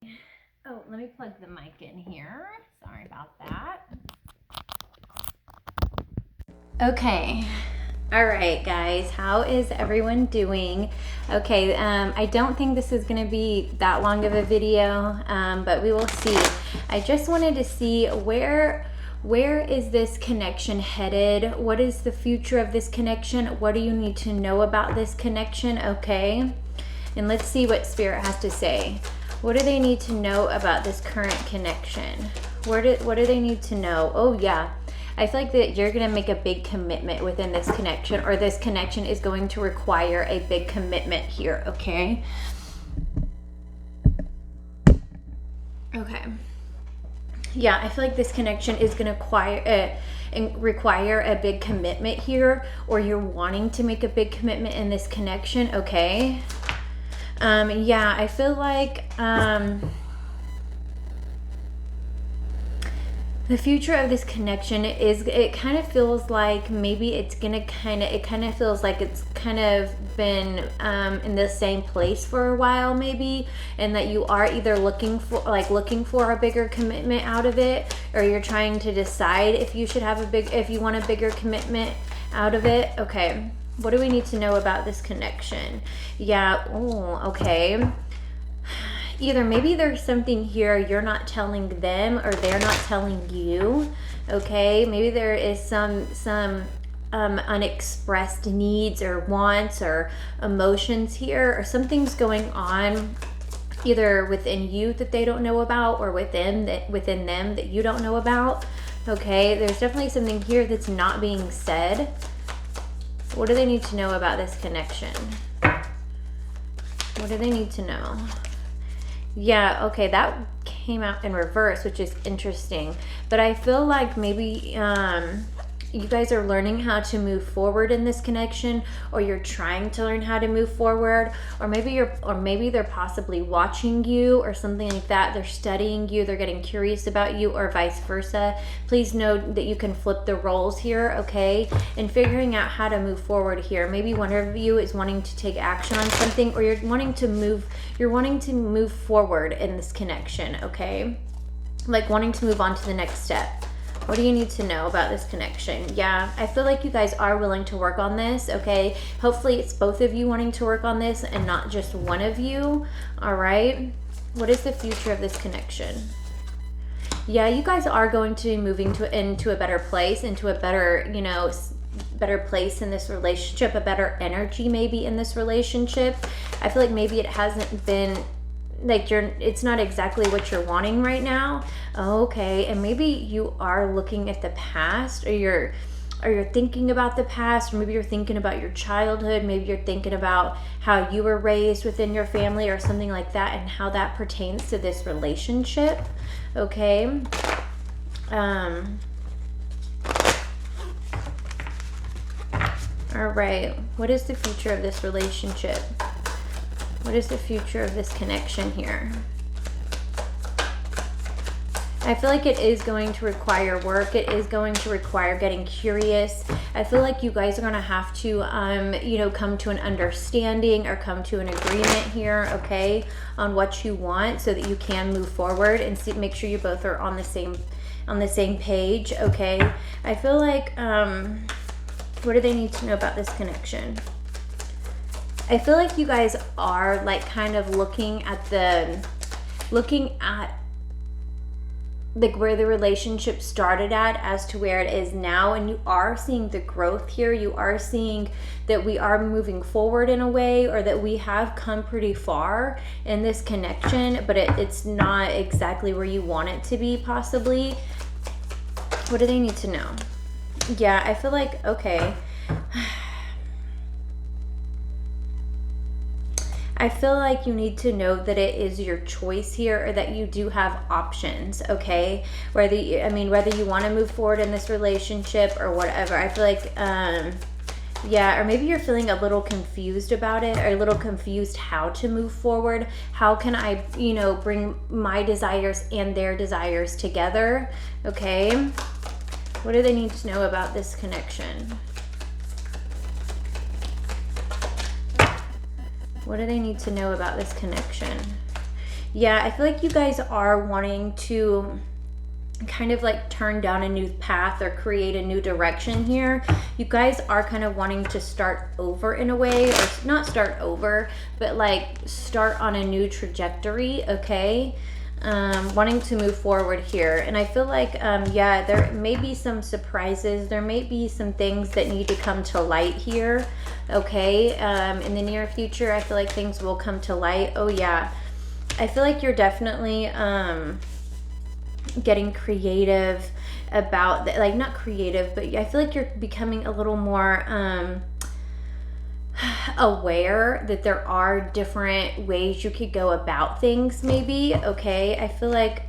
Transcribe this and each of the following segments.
Oh, let me plug the mic in here. Sorry about that. Okay. All right, guys. How is everyone doing? Okay, I don't think this is going to be that long of a video, but we will see. I just wanted to see where is this connection headed? What is the future of this connection? What do you need to know about this connection? Okay. And let's see what Spirit has to say. What do they need to know about this current connection? What do they need to know? Oh, yeah. I feel like that you're going to make a big commitment within this connection, or this connection is going to require a big commitment here, okay? Okay. Yeah, I feel like this connection is going to require a big commitment here, or you're wanting to make a big commitment in this connection, okay? Yeah, I feel like the future of this connection is, it kind of feels like maybe it kind of feels like it's kind of been in the same place for a while maybe, and that you are either looking for a bigger commitment out of it, or you're trying to decide if you want a bigger commitment out of it. Okay. What do we need to know about this connection? Yeah, oh, okay. Either maybe there's something here you're not telling them, or they're not telling you, okay? Maybe there is some unexpressed needs or wants or emotions here, or something's going on either within you that they don't know about, or within them that you don't know about, okay? There's definitely something here that's not being said. What do they need to know about this connection? What do they need to know? Yeah, okay, that came out in reverse, which is interesting. But I feel like maybe you guys are learning how to move forward in this connection, or you're trying to learn how to move forward, or maybe they're possibly watching you or something like that. They're studying you, they're getting curious about you, or vice versa. Please note that you can flip the roles here, okay? And figuring out how to move forward here. Maybe one of you is wanting to take action on something, or you're wanting to move forward in this connection, okay? Like wanting to move on to the next step. What do you need to know about this connection? Yeah, I feel like you guys are willing to work on this, okay? Hopefully it's both of you wanting to work on this and not just one of you, all right? What is the future of this connection? Yeah, you guys are going to be moving into a better place, into a better, better place in this relationship, a better energy maybe in this relationship. I feel like maybe it hasn't been like it's not exactly what you're wanting right now. Okay, and maybe you are looking at the past, or you're thinking about the past, or maybe you're thinking about your childhood, maybe you're thinking about how you were raised within your family or something like that, and how that pertains to this relationship, okay? All right, what is the future of this relationship? What is the future of this connection here? I feel like it is going to require work. It is going to require getting curious. I feel like you guys are going to have to, come to an understanding or come to an agreement here, okay, on what you want, so that you can move forward and make sure you both are on the same page, okay? I feel like, what do they need to know about this connection? I feel like you guys are like kind of looking at like where the relationship started at as to where it is now, and you are seeing the growth here. You are seeing that we are moving forward in a way, or that we have come pretty far in this connection, but it's not exactly where you want it to be possibly. What do they need to know? Yeah, I feel like, okay, I feel like you need to know that it is your choice here, or that you do have options, okay? Whether you want to move forward in this relationship or whatever. I feel like, or maybe you're feeling a little confused about it, or a little confused how to move forward. How can I, bring my desires and their desires together, okay? What do they need to know about this connection? What do they need to know about this connection? Yeah, I feel like you guys are wanting to kind of like turn down a new path or create a new direction here. You guys are kind of wanting to start over in a way, or not start over, but like start on a new trajectory, okay? Wanting to move forward here. And I feel like, yeah, there may be some surprises. There may be some things that need to come to light here, okay? In the near future, I feel like things will come to light. Oh, yeah. I feel like you're definitely getting creative about, like, not creative, but I feel like you're becoming a little more aware that there are different ways you could go about things, maybe, okay? I feel like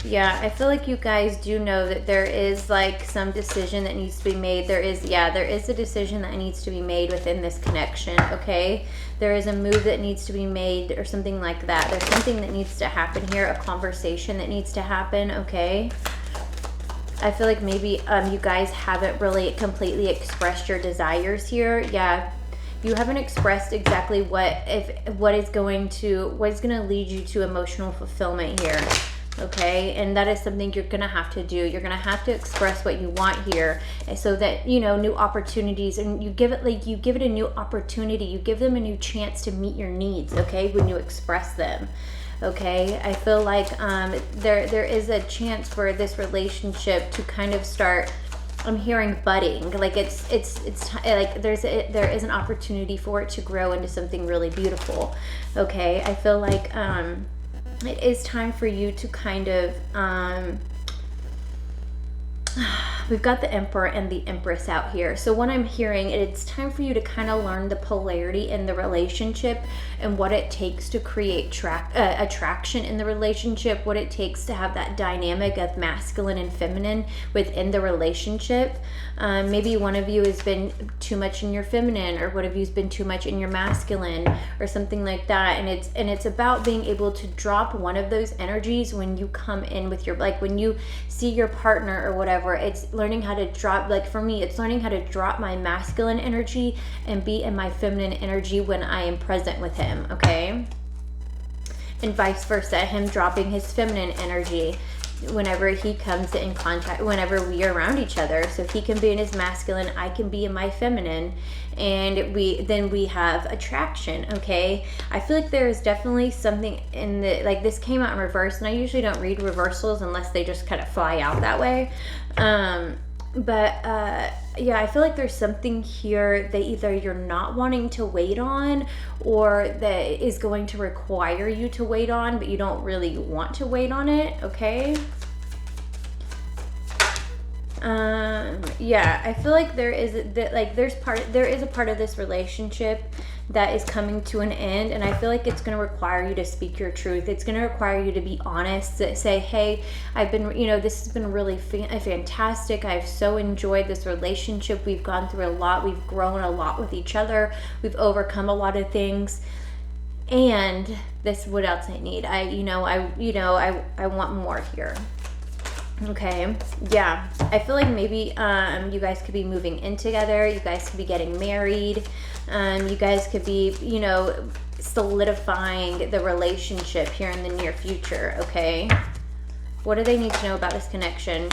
yeah, I feel like you guys do know that there is like some decision that needs to be made. There is a decision that needs to be made within this connection, okay? There is a move that needs to be made or something like that. There's something that needs to happen here, a conversation that needs to happen, okay? I feel like maybe you guys haven't really completely expressed your desires here. Yeah, you haven't expressed exactly what is going to lead you to emotional fulfillment here. Okay, and that is something you're gonna have to do. You're gonna have to express what you want here, so that, you know, new opportunities, and you give it a new opportunity. You give them a new chance to meet your needs, okay, when you express them. Okay, I feel like there is a chance for this relationship to kind of start, I'm hearing budding, like it's like there is an opportunity for it to grow into something really beautiful. Okay, I feel like it is time for you to kind of we've got the Emperor and the Empress out here. So what I'm hearing, it's time for you to kind of learn the polarity in the relationship and what it takes to create attraction in the relationship, what it takes to have that dynamic of masculine and feminine within the relationship. Maybe one of you has been too much in your feminine, or one of you has been too much in your masculine, or something like that. And it's about being able to drop one of those energies when you come in with your, like when you see your partner or whatever. It's learning how to drop, like for me, it's learning how to drop my masculine energy and be in my feminine energy when I am present with him, okay? And vice versa, him dropping his feminine energy whenever he comes in contact, whenever we are around each other. So he can be in his masculine, I can be in my feminine, and we have attraction, okay? I feel like there is definitely something in the, like this came out in reverse, and I usually don't read reversals unless they just kind of fly out that way. Yeah, I feel like there's something here that either you're not wanting to wait on, or that is going to require you to wait on, but you don't really want to wait on it, okay? Yeah, I feel like there is a part of this relationship that is coming to an end, and I feel like it's going to require you to speak your truth. It's going to require you to be honest, to say, hey, I've been, this has been really fantastic. I've so enjoyed this relationship. We've gone through a lot. We've grown a lot with each other. We've overcome a lot of things. And this, what else I need? I want more here. Okay, yeah, I feel like maybe you guys could be moving in together. You guys could be getting married. You guys could be, solidifying the relationship here in the near future, okay? What do they need to know about this connection?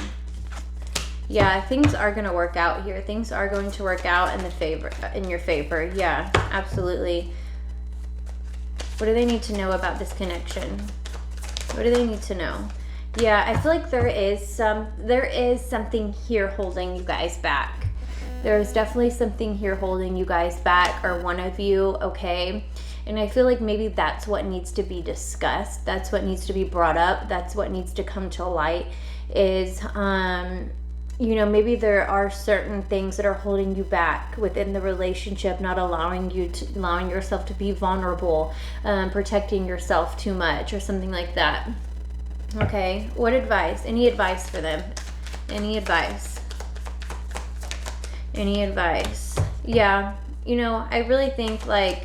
Yeah, things are going to work out here. Things are going to work out in your favor. Yeah, absolutely. What do they need to know about this connection? What do they need to know? Yeah, I feel like there is something here holding you guys back. There's definitely something here holding you guys back, or one of you, okay? And I feel like maybe that's what needs to be discussed. That's what needs to be brought up. That's what needs to come to light is, maybe there are certain things that are holding you back within the relationship, not allowing yourself to be vulnerable, protecting yourself too much, or something like that. Okay, what advice? Any advice for them? Any advice? Any advice? Yeah, I really think like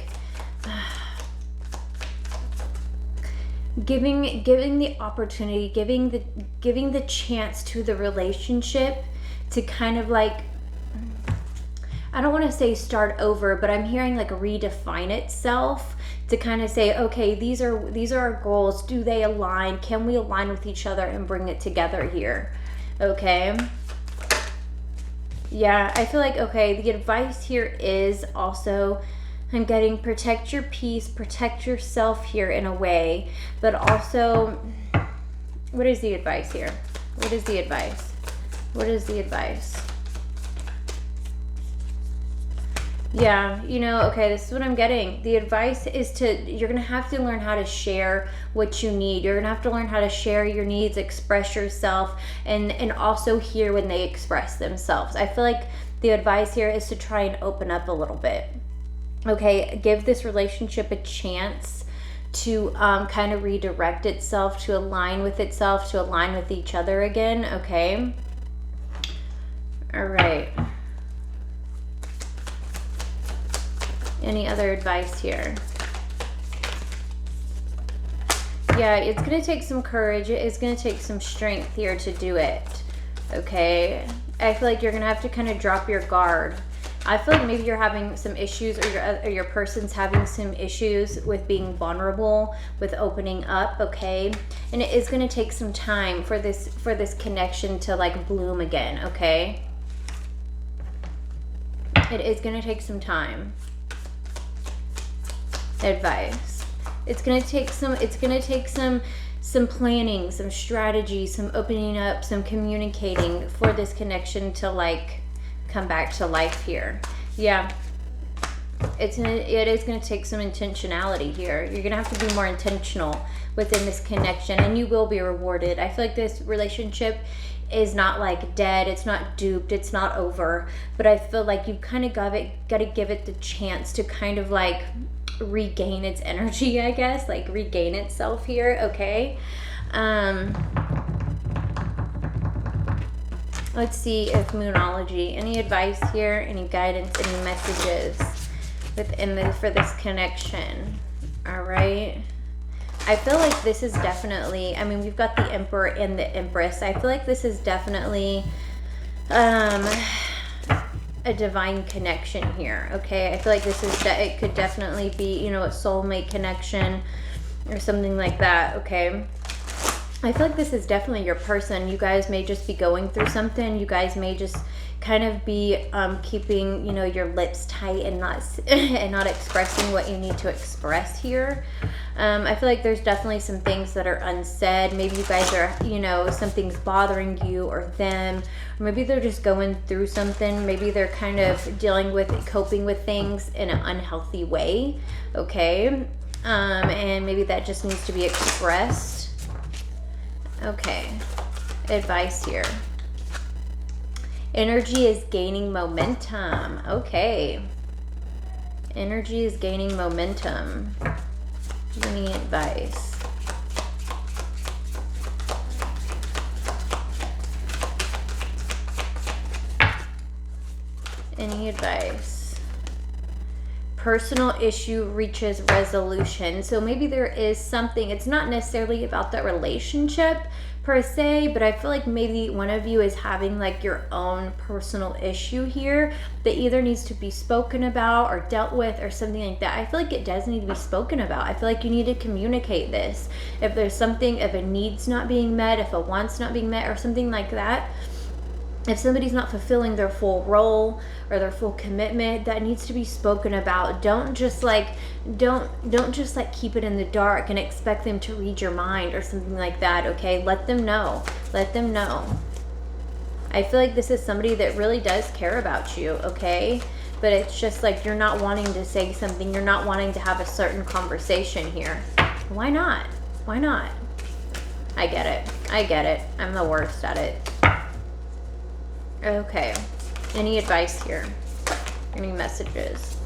giving the opportunity, giving the chance to the relationship to kind of like, I don't want to say start over, but I'm hearing like redefine itself to kind of say, okay, these are our goals. Do they align? Can we align with each other and bring it together here? Okay. Yeah, I feel like, okay, the advice here is also, I'm getting protect your peace, protect yourself here in a way, but also, what is the advice here? What is the advice? What is the advice? Yeah, you know, okay, this is what I'm getting. The advice is you're going to have to learn how to share what you need. You're going to have to learn how to share your needs, express yourself, and also hear when they express themselves. I feel like the advice here is to try and open up a little bit. Okay, give this relationship a chance to kind of redirect itself, to align with itself, to align with each other again, okay? All right. Any other advice here? Yeah, it's going to take some courage. It's going to take some strength here to do it, okay? I feel like you're going to have to kind of drop your guard. I feel like maybe you're having some issues, or your person's having some issues with being vulnerable, with opening up, okay? And it is going to take some time for this connection to like bloom again, okay? It is going to take some time. Advice. It's going to take some planning, some strategy, some opening up, some communicating for this connection to like come back to life here. Yeah. It is going to take some intentionality here. You're going to have to be more intentional within this connection, and you will be rewarded. I feel like this relationship is not like dead, it's not duped, it's not over, but I feel like you kind of got to give it the chance to kind of like regain its energy, I guess, like regain itself here, okay? Let's see if Moonology, any advice here, any guidance, any messages for this connection. All right. I feel like this is definitely, I mean, we've got the Emperor and the Empress. I feel like this is definitely a divine connection here, okay? I feel like it could definitely be, you know, a soulmate connection or something like that, okay? I feel like this is definitely your person. You guys may just be going through something. You guys may just kind of be keeping, you know, your lips tight and not expressing what you need to express here. I feel like there's definitely some things that are unsaid. Maybe you guys are, you know, something's bothering you or them, or maybe they're just going through something. Maybe they're kind of coping with things in an unhealthy way, okay? And maybe that just needs to be expressed. Okay, advice here. Energy is gaining momentum. Okay. Energy is gaining momentum. Any advice? Any advice? Personal issue reaches resolution. So maybe there is something, it's not necessarily about that relationship per se, but I feel like maybe one of you is having like your own personal issue here that either needs to be spoken about or dealt with or something like that. I feel like it does need to be spoken about. I feel like you need to communicate this. If there's something, if a need's not being met, if a want's not being met or something like that, if somebody's not fulfilling their full role or their full commitment, that needs to be spoken about. Don't just keep it in the dark and expect them to read your mind or something like that, okay? Let them know. Let them know. I feel like this is somebody that really does care about you, okay? But it's just like you're not wanting to say something. You're not wanting to have a certain conversation here. Why not? Why not? I get it. I get it. I'm the worst at it. Okay. Any advice here? Any messages?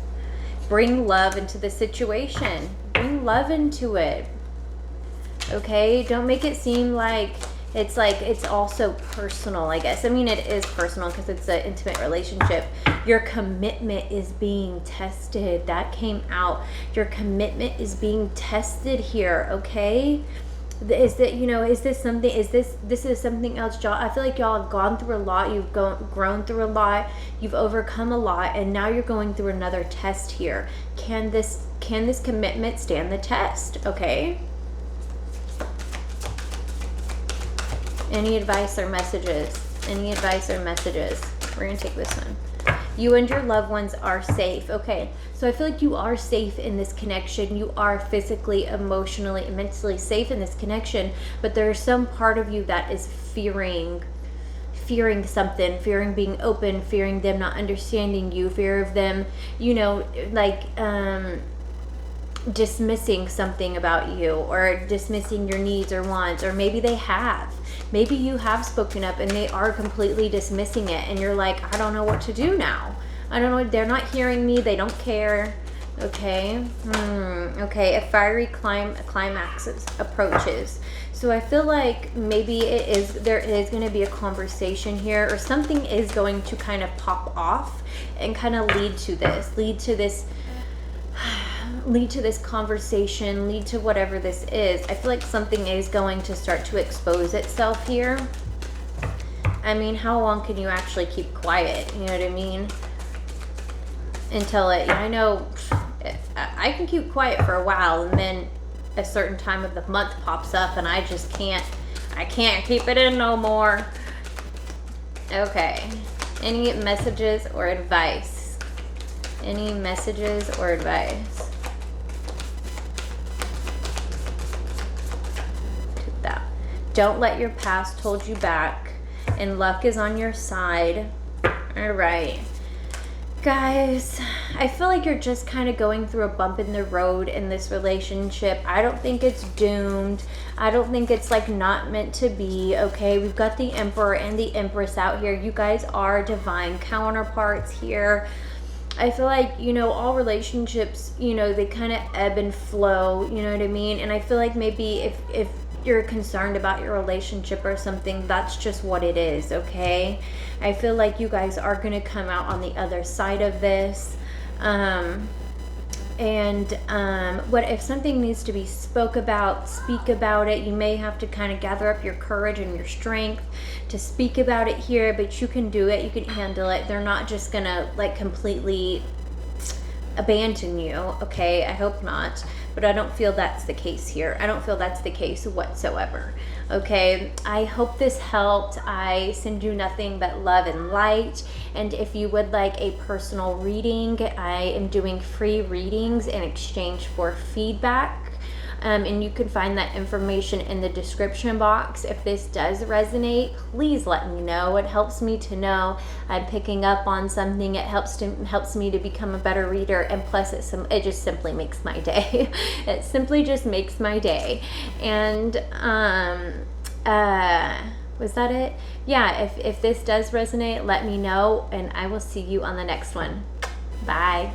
Bring love into the situation. Bring love into it. Okay? Don't make it seem like it's also personal, I guess. I mean, it is personal because it's an intimate relationship. Your commitment is being tested. That came out. Your commitment is being tested here, okay? Is that, is this something, this is something else, y'all? I feel like y'all have gone through a lot. You've grown through a lot. You've overcome a lot, and now you're going through another test here. Can this commitment stand the test? Okay. Any advice or messages? Any advice or messages? We're going to take this one. You and your loved ones are safe. Okay, so I feel like you are safe in this connection. You are physically, emotionally, and mentally safe in this connection, but there's some part of you that is fearing something, fearing being open, fearing them not understanding you, fear of them, dismissing something about you, or dismissing your needs or wants, or maybe maybe you have spoken up and they are completely dismissing it, and you're like, I don't know what to do now. I don't know, they're not hearing me, they don't care. Okay. Okay, a fiery climax approaches. So I feel like maybe there is going to be a conversation here, or something is going to kind of pop off and kind of lead to this conversation, lead to whatever this is. I feel like something is going to start to expose itself here. I mean, how long can you actually keep quiet? You know what I mean? Until I know I can keep quiet for a while, and then a certain time of the month pops up and I just can't keep it in no more. Okay. Any messages or advice? Any messages or advice? That. Don't let your past hold you back, and luck is on your side. All right. Guys, I feel like you're just kind of going through a bump in the road in this relationship. I don't think it's doomed. I don't think it's like not meant to be. Okay, we've got the Emperor and the Empress out here. You guys are divine counterparts here. I feel like, all relationships, they kind of ebb and flow, you know what I mean? And I feel like maybe if you're concerned about your relationship or something, that's just what it is, okay? I feel like you guys are going to come out on the other side of this. What if something needs to be spoke about, speak about it. You may have to kind of gather up your courage and your strength to speak about it here, but you can do it. You can handle it. They're not just going to completely abandon you, okay? I hope not, but I don't feel that's the case here. I don't feel that's the case whatsoever, okay? I hope this helped. I send you nothing but love and light, and if you would like a personal reading, I am doing free readings in exchange for feedback. And you can find that information in the description box. If this does resonate, please let me know. It helps me to know I'm picking up on something. It helps me to become a better reader, and plus it just simply makes my day. It simply just makes my day. And was that it? Yeah, if this does resonate, let me know, and I will see you on the next one. Bye.